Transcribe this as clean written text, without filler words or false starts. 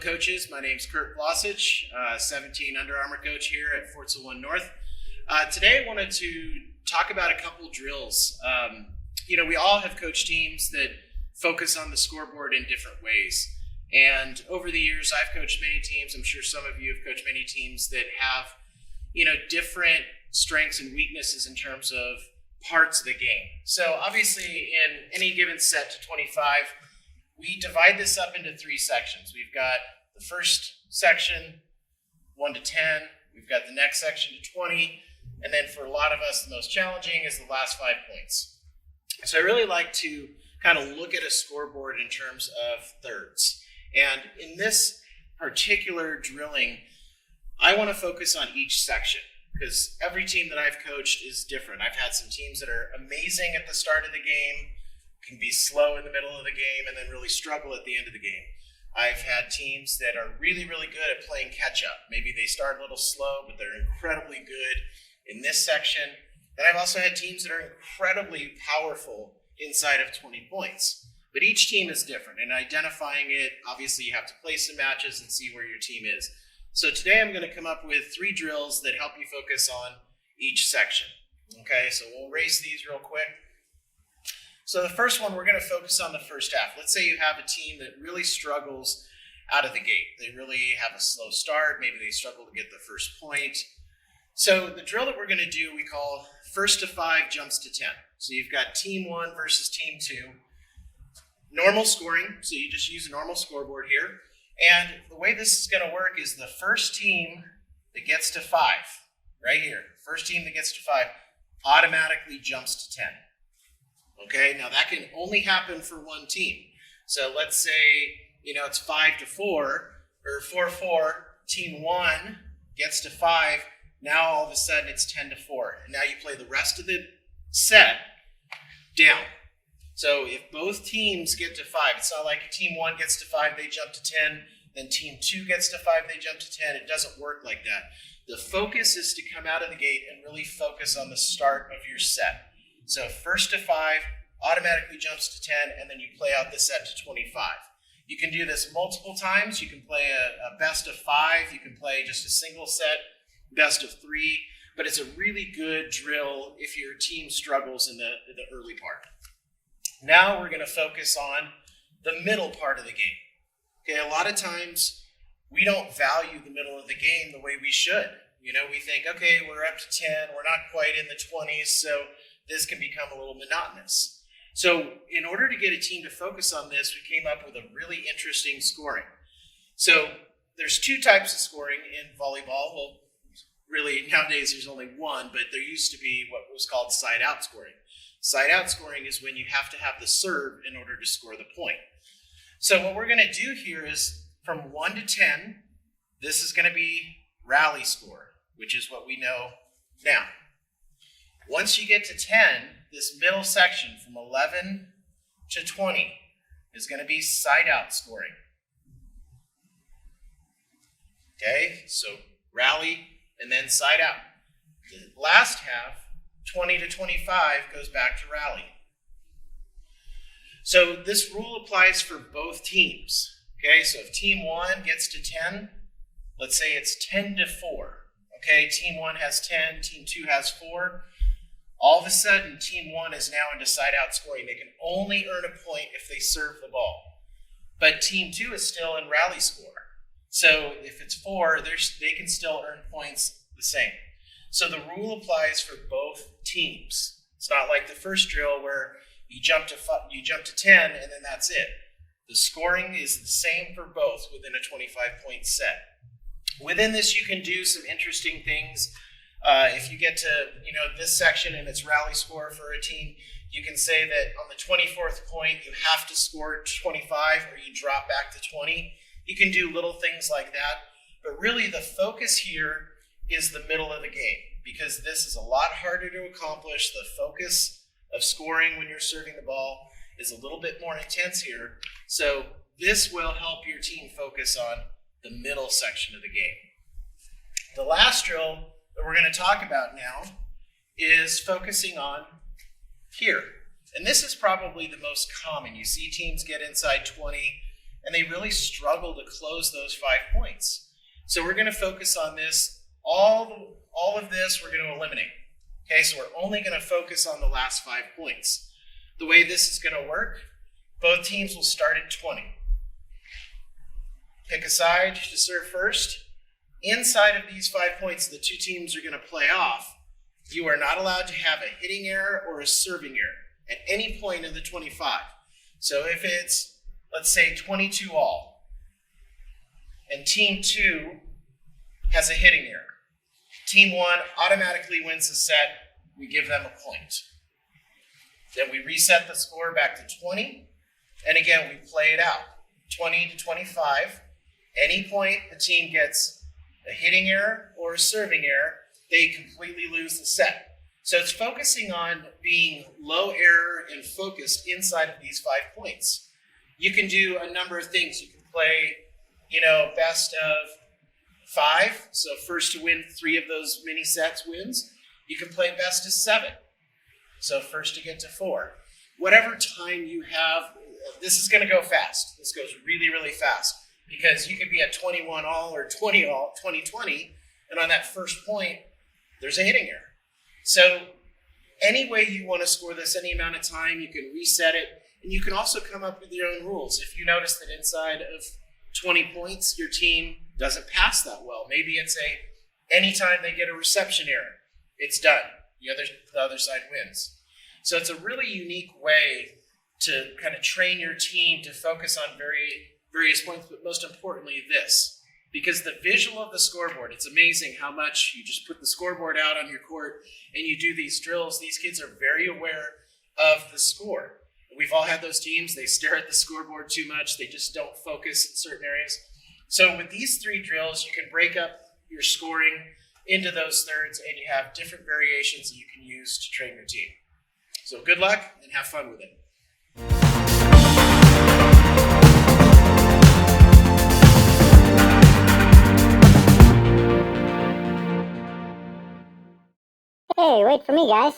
coaches. My name's Kurt Vlasich, 17 Under Armour coach here at Forza One North. Today I wanted to talk about a couple drills. We all have coached teams that focus on the scoreboard in different ways. And over the years, I've coached many teams. I'm sure some of you have coached many teams that have, different strengths and weaknesses in terms of parts of the game. So obviously in any given set to 25, we divide this up into three sections. We've got the first section, 1 to 10. We've got the next section to 20. And then for a lot of us, the most challenging is the last 5 points. So I really like to kind of look at a scoreboard in terms of thirds. And in this particular drilling, I want to focus on each section because every team that I've coached is different. I've had some teams that are amazing at the start of the game, can be slow in the middle of the game, and then really struggle at the end of the game. I've had teams that are really, really good at playing catch up. Maybe they start a little slow, but they're incredibly good in this section. And I've also had teams that are incredibly powerful inside of 20 points. But each team is different, and identifying it, obviously you have to play some matches and see where your team is. So today I'm going to come up with 3 drills that help you focus on each section. Okay, so we'll race these real quick. So the first one, we're going to focus on the first half. Let's say you have a team that really struggles out of the gate. They really have a slow start. Maybe they struggle to get the first point. So the drill that we're going to do, we call first to 5 jumps to 10. So you've got team 1 versus team 2. Normal scoring, so you just use a normal scoreboard here. And the way this is going to work is the first team that gets to 5, right here, first team that gets to 5 automatically jumps to 10. Okay, now that can only happen for one team. So let's say, it's 5 to 4 or 4-4, team 1 gets to 5, now all of a sudden it's 10 to 4. And now you play the rest of the set down. So if both teams get to 5, it's not like team 1 gets to 5, they jump to 10, then team 2 gets to 5, they jump to 10. It doesn't work like that. The focus is to come out of the gate and really focus on the start of your set. So first to 5 automatically jumps to 10, and then you play out the set to 25. You can do this multiple times. You can play a best of 5. You can play just a single set, best of 3. But it's a really good drill if your team struggles in the early part. Now we're going to focus on the middle part of the game. Okay, a lot of times we don't value the middle of the game the way we should. We think, okay, we're up to 10, we're not quite in the 20s, so this can become a little monotonous. So in order to get a team to focus on this, we came up with a really interesting scoring. So there's 2 types of scoring in volleyball. Well, really nowadays there's only one, but there used to be what was called side-out scoring. Side-out scoring is when you have to have the serve in order to score the point. So what we're going to do here is from 1 to 10, this is going to be rally score, which is what we know now. Once you get to 10, this middle section from 11 to 20 is going to be side-out scoring. Okay, so rally and then side-out. The last half, 20 to 25, goes back to rally. So this rule applies for both teams. Okay, so if team 1 gets to 10, let's say it's 10 to 4. Okay, team 1 has 10, team 2 has 4. All of a sudden, team 1 is now into side-out scoring. They can only earn a point if they serve the ball. But team 2 is still in rally score. So if it's 4, they can still earn points the same. So the rule applies for both teams. It's not like the first drill where you jump to 10 and then that's it. The scoring is the same for both within a 25-point set. Within this, you can do some interesting things. If you get to this section and it's rally score for a team, you can say that on the 24th point you have to score 25 or you drop back to 20. You can do little things like that. But really the focus here is the middle of the game because this is a lot harder to accomplish. The focus of scoring when you're serving the ball is a little bit more intense here. So this will help your team focus on the middle section of the game. The last drill that we're going to talk about now is focusing on here. And this is probably the most common. You see teams get inside 20 and they really struggle to close those 5 points. So we're going to focus on this. All of this we're going to eliminate. Okay, so we're only going to focus on the last 5 points. The way this is going to work, both teams will start at 20. Pick a side to serve first. Inside of these 5 points the two teams are going to play off, you are not allowed to have a hitting error or a serving error at any point in the 25. So if it's, let's say, 22 all, and team 2 has a hitting error, team 1 automatically wins the set. We give them a point. Then we reset the score back to 20, and again, we play it out. 20 to 25. Any point the team gets a hitting error or a serving error, they completely lose the set. So it's focusing on being low error and focused inside of these 5 points. You can do a number of things. You can play, best of 5. So first to win 3 of those mini sets wins. You can play best of 7. So first to get to 4. Whatever time you have, this is going to go fast. This goes really, really fast because you could be at 21 all or 20 all, 20-20, and on that first point, there's a hitting error. So any way you want to score this, any amount of time, you can reset it, and you can also come up with your own rules. If you notice that inside of 20 points, your team doesn't pass that well, maybe it's anytime they get a reception error, it's done. The other side wins. So it's a really unique way to kind of train your team to focus on various points, but most importantly this. Because the visual of the scoreboard, it's amazing how much you just put the scoreboard out on your court and you do these drills. These kids are very aware of the score. We've all had those teams, they stare at the scoreboard too much, they just don't focus in certain areas. So with these 3 drills, you can break up your scoring into those thirds and you have different variations that you can use to train your team. So good luck and have fun with it. Hey, wait for me, guys.